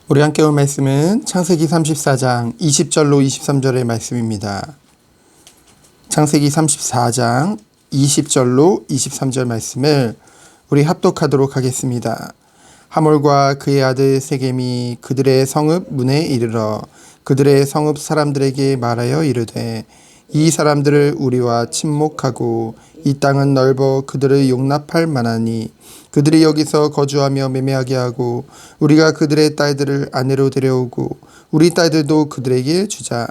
우리 함께 올 말씀은 창세기 34장 20절로 23절의 말씀입니다. 창세기 34장 20절로 23절 말씀을 우리 합독하도록 하겠습니다. 하몰과 그의 아들 세겜이 그들의 성읍 문에 이르러 그들의 성읍 사람들에게 말하여 이르되 이 사람들을 우리와 친목하고 이 땅은 넓어 그들을 용납할 만하니 그들이 여기서 거주하며 매매하게 하고 우리가 그들의 딸들을 아내로 데려오고 우리 딸들도 그들에게 주자.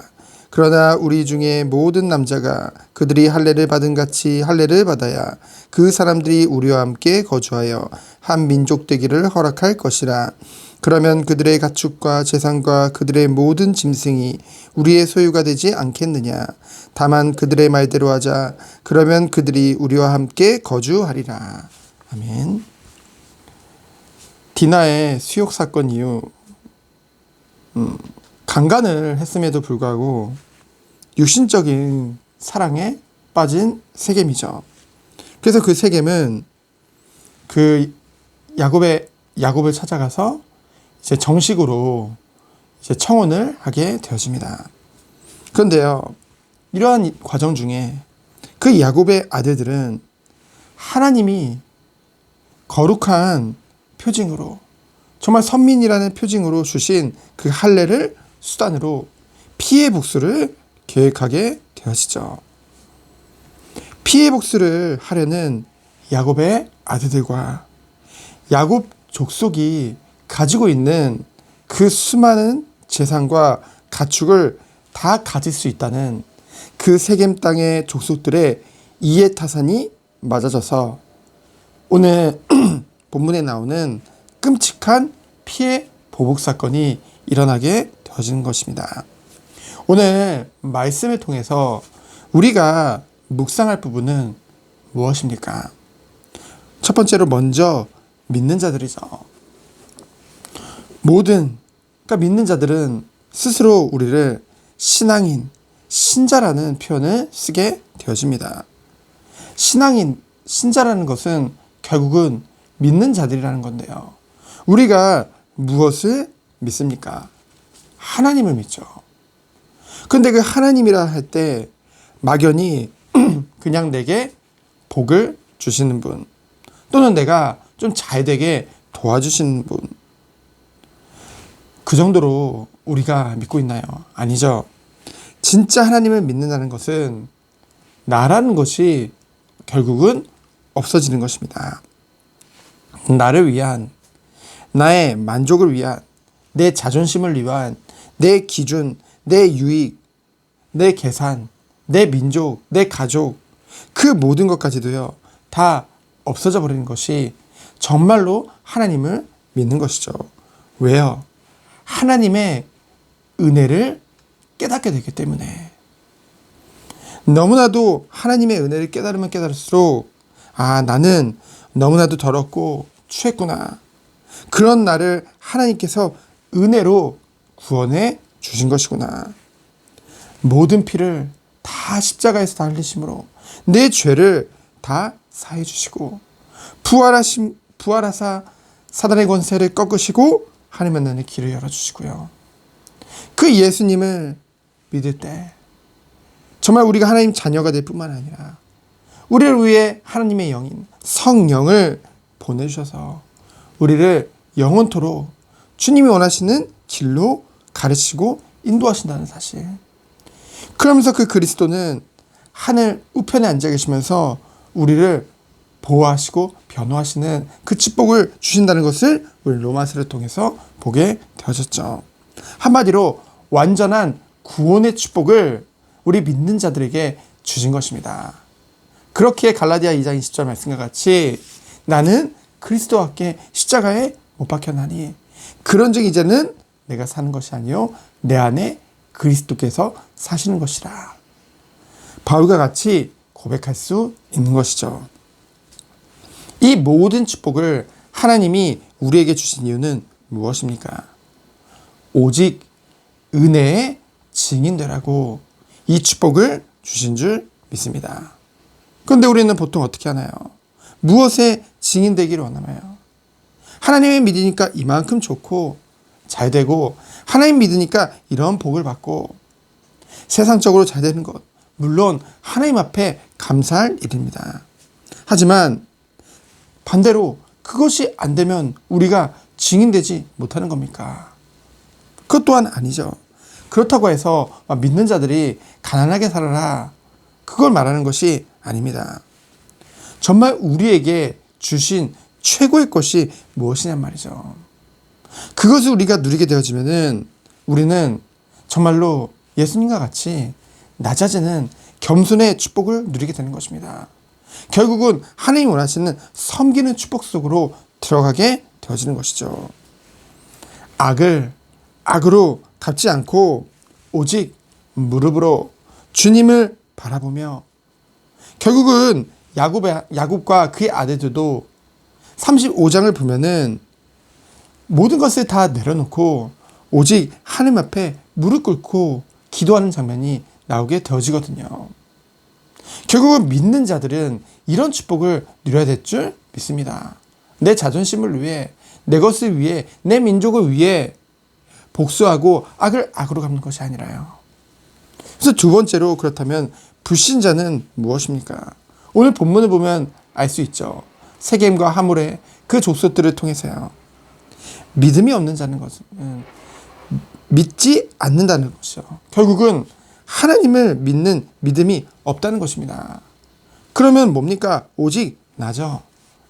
그러나 우리 중에 모든 남자가 그들이 할례를 받은 같이 할례를 받아야 그 사람들이 우리와 함께 거주하여 한 민족 되기를 허락할 것이라. 그러면 그들의 가축과 재산과 그들의 모든 짐승이 우리의 소유가 되지 않겠느냐. 다만 그들의 말대로 하자. 그러면 그들이 우리와 함께 거주하리라. 아멘. 디나의 수욕 사건 이후 강간을 했음에도 불구하고 육신적인 사랑에 빠진 세겜이죠. 그래서 그 세겜은 그 야곱을 찾아가서 이제 정식으로 이제 청혼을 하게 되어집니다. 그런데요, 이러한 과정 중에 그 야곱의 아들들은 하나님이 거룩한 표징으로, 정말 선민이라는 표징으로 주신 그 할례를 수단으로 피해 복수를 계획하게 되어지죠. 피해 복수를 하려는 야곱의 아들들과 야곱 족속이 가지고 있는 그 수많은 재산과 가축을 다 가질 수 있다는 그 세겜 땅의 족속들의 이해타산이 맞아져서 오늘 본문에 나오는 끔찍한 피해 보복 사건이 일어나게 되어지는 것입니다. 오늘 말씀을 통해서 우리가 묵상할 부분은 무엇입니까? 첫 번째로 먼저 믿는 자들이죠. 그러니까 믿는 자들은 스스로 우리를 신앙인, 신자라는 표현을 쓰게 되어집니다. 신앙인, 신자라는 것은 결국은 믿는 자들이라는 건데요. 우리가 무엇을 믿습니까? 하나님을 믿죠. 근데 그 하나님이라 할 때 막연히 그냥 내게 복을 주시는 분, 또는 내가 좀 잘되게 도와주시는 분, 그 정도로 우리가 믿고 있나요? 아니죠. 진짜 하나님을 믿는다는 것은 나라는 것이 결국은 없어지는 것입니다. 나를 위한, 나의 만족을 위한, 내 자존심을 위한, 내 기준, 내 유익, 내 계산, 내 민족, 내 가족, 그 모든 것까지도요, 다 없어져 버리는 것이 정말로 하나님을 믿는 것이죠. 왜요? 하나님의 은혜를 깨닫게 되기 때문에. 너무나도 하나님의 은혜를 깨달으면 깨달을수록 나는 너무나도 더럽고 추했구나. 그런 나를 하나님께서 은혜로 구원해 주신 것이구나. 모든 피를 다 십자가에서 다 흘리심으로 내 죄를 다 사해 주시고 부활하사 사단의 권세를 꺾으시고 하나님의 나라의 길을 열어주시고요. 그 예수님을 믿을 때 정말 우리가 하나님 자녀가 될 뿐만 아니라 우리를 위해 하나님의 영인 성령을 보내주셔서 우리를 영원토록 주님이 원하시는 길로 가르치고 인도하신다는 사실. 그러면서 그 그리스도는 하늘 우편에 앉아 계시면서 우리를 보호하시고 변호하시는 그 축복을 주신다는 것을 우리 로마서를 통해서 보게 되어졌죠. 한마디로 완전한 구원의 축복을 우리 믿는 자들에게 주신 것입니다. 그렇기에 갈라디아 2장 20절 말씀과 같이 나는 그리스도와 함께 십자가에 못 박혔나니 그런즉 이제는 내가 사는 것이 아니요 내 안에 그리스도께서 사시는 것이라. 바울과 같이 고백할 수 있는 것이죠. 이 모든 축복을 하나님이 우리에게 주신 이유는 무엇입니까? 오직 은혜의 증인되라고 이 축복을 주신 줄 믿습니다. 그런데 우리는 보통 어떻게 하나요? 무엇에 증인되기를 원하나요? 하나님의 믿으니까 이만큼 좋고 잘 되고 하나님 믿으니까 이런 복을 받고 세상적으로 잘 되는 것, 물론 하나님 앞에 감사할 일입니다. 하지만 반대로 그것이 안 되면 우리가 증인되지 못하는 겁니까? 그것 또한 아니죠. 그렇다고 해서 믿는 자들이 가난하게 살아라, 그걸 말하는 것이 아닙니다. 정말 우리에게 주신 최고의 것이 무엇이냔 말이죠. 그것을 우리가 누리게 되어지면은 우리는 정말로 예수님과 같이 낮아지는 겸손의 축복을 누리게 되는 것입니다. 결국은 하나님이 원하시는 섬기는 축복 속으로 들어가게 되어지는 것이죠. 악을 악으로 갚지 않고 오직 무릎으로 주님을 바라보며, 결국은 야곱과 그의 아들들도 35장을 보면은 모든 것을 다 내려놓고 오직 하나님 앞에 무릎 꿇고 기도하는 장면이 나오게 되어지거든요. 결국은 믿는 자들은 이런 축복을 누려야 될 줄 믿습니다. 내 자존심을 위해, 내 것을 위해, 내 민족을 위해 복수하고 악을 악으로 갚는 것이 아니라요. 그래서 두 번째로, 그렇다면 불신자는 무엇입니까? 오늘 본문을 보면 알 수 있죠. 세겜과 하물의 그 족속들을 통해서요. 믿음이 없는 자는 것은 믿지 않는다는 것이죠. 결국은 하나님을 믿는 믿음이 없다는 것입니다. 그러면 뭡니까? 오직 나죠.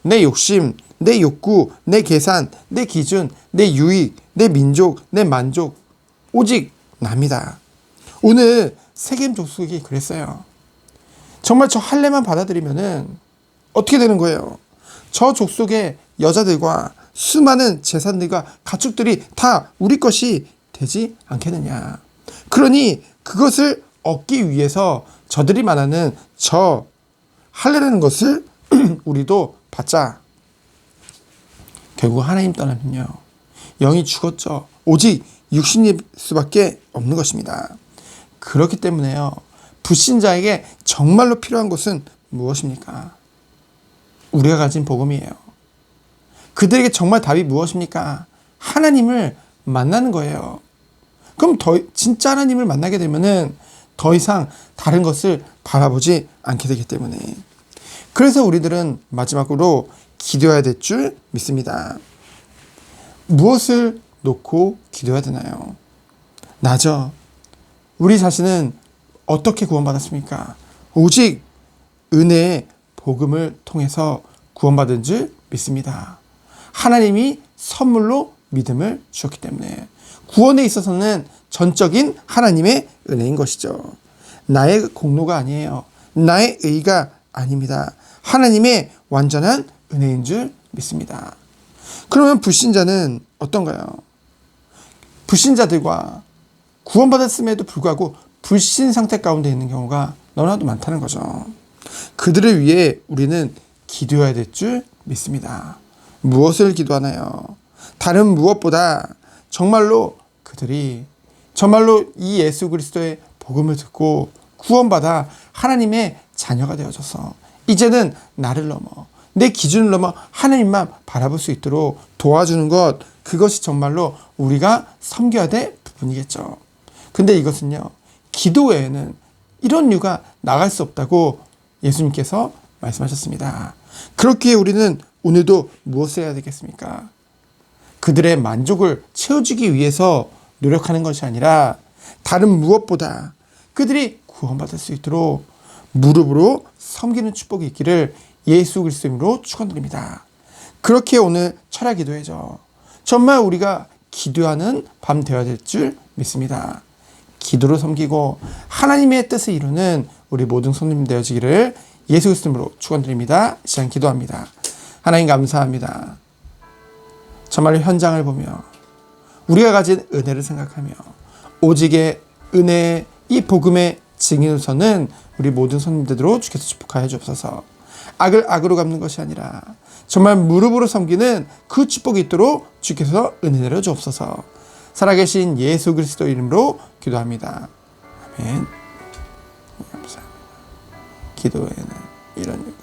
내 욕심, 내 욕구, 내 계산, 내 기준, 내 유익, 내 민족, 내 만족, 오직 납니다. 오늘 세겜 족속이 그랬어요. 정말 저 할례만 받아들이면은 어떻게 되는 거예요? 저 족속의 여자들과 수많은 재산들과 가축들이 다 우리 것이 되지 않겠느냐. 그러니 그것을 얻기 위해서 저들이 말하는 저 할례라는 것을 우리도 받자. 결국 하나님 떠나면요, 영이 죽었죠. 오직 육신일 수밖에 없는 것입니다. 그렇기 때문에요, 불신자에게 정말로 필요한 것은 무엇입니까? 우리가 가진 복음이에요. 그들에게 정말 답이 무엇입니까? 하나님을 만나는 거예요. 그럼 진짜 하나님을 만나게 되면은 더 이상 다른 것을 바라보지 않게 되기 때문에, 그래서 우리들은 마지막으로 기도해야 될 줄 믿습니다. 무엇을 놓고 기도해야 되나요? 나죠. 우리 자신은 어떻게 구원받았습니까? 오직 은혜의 복음을 통해서 구원받은 줄 믿습니다. 하나님이 선물로 믿음을 주셨기 때문에 구원에 있어서는 전적인 하나님의 은혜인 것이죠. 나의 공로가 아니에요. 나의 의가 아닙니다. 하나님의 완전한 은혜인 줄 믿습니다. 그러면 불신자는 어떤가요? 불신자들과 구원받았음에도 불구하고 불신 상태 가운데 있는 경우가 너무나도 많다는 거죠. 그들을 위해 우리는 기도해야 될 줄 믿습니다. 무엇을 기도하나요? 다른 무엇보다 정말로 그들이 정말로 이 예수 그리스도의 복음을 듣고 구원받아 하나님의 자녀가 되어져서 이제는 나를 넘어 내 기준을 넘어 하나님만 바라볼 수 있도록 도와주는 것, 그것이 정말로 우리가 섬겨야 될 부분이겠죠. 근데 이것은요, 기도 외에는 이런 이유가 나갈 수 없다고 예수님께서 말씀하셨습니다. 그렇기에 우리는 오늘도 무엇을 해야 되겠습니까? 그들의 만족을 채워주기 위해서 노력하는 것이 아니라 다른 무엇보다 그들이 구원받을 수 있도록 무릎으로 섬기는 축복이 있기를 예수 그리스도로 축원드립니다. 그렇게 오늘 철야 기도회죠. 정말 우리가 기도하는 밤 되어야 될 줄 믿습니다. 기도로 섬기고 하나님의 뜻을 이루는 우리 모든 손님 되어지기를 예수 그리스도로 축원드립니다. 시간 기도합니다. 하나님 감사합니다. 정말 현장을 보며 우리가 가진 은혜를 생각하며 오직의 은혜의 이 복음의 증인으로서는 우리 모든 손님들로 주께서 축복하여 주옵소서. 악을 악으로 갚는 것이 아니라 정말 무릎으로 섬기는 그 축복이 있도록 주께서 은혜 내려 주옵소서. 살아계신 예수 그리스도 이름으로 기도합니다. 아멘. 감사합니다. 기도에는 이런